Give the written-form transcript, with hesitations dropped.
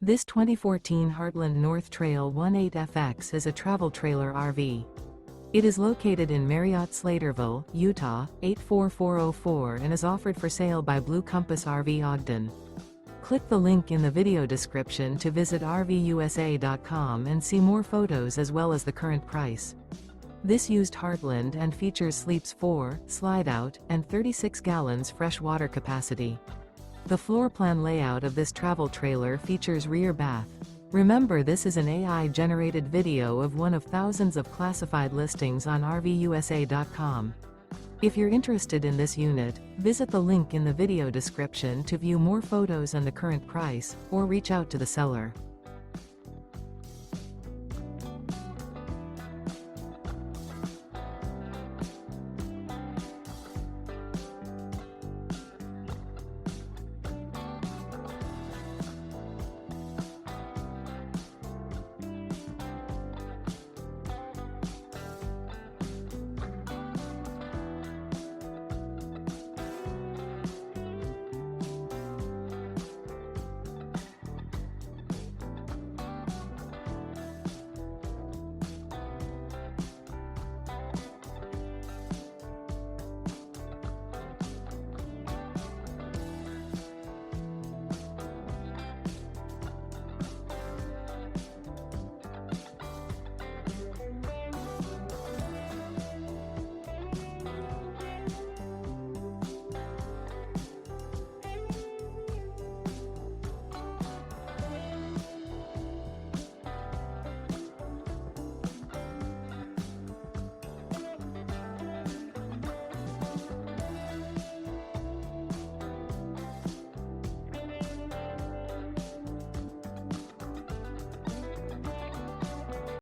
This 2014 Heartland North Trail 18FX is a travel trailer RV. It is located in Marriott-Slaterville, Utah, 84404 and is offered for sale by Blue Compass RV Ogden. Click the link in the video description to visit RVUSA.com and see more photos as well as the current price. This used Heartland and features sleeps 4, Slideout, and 36 gallons fresh water capacity. The floor plan layout of this travel trailer features rear bath. Remember, this is an AI-generated video of one of thousands of classified listings on RVUSA.com. If you're interested in this unit, visit the link in the video description to view more photos and the current price, or reach out to the seller.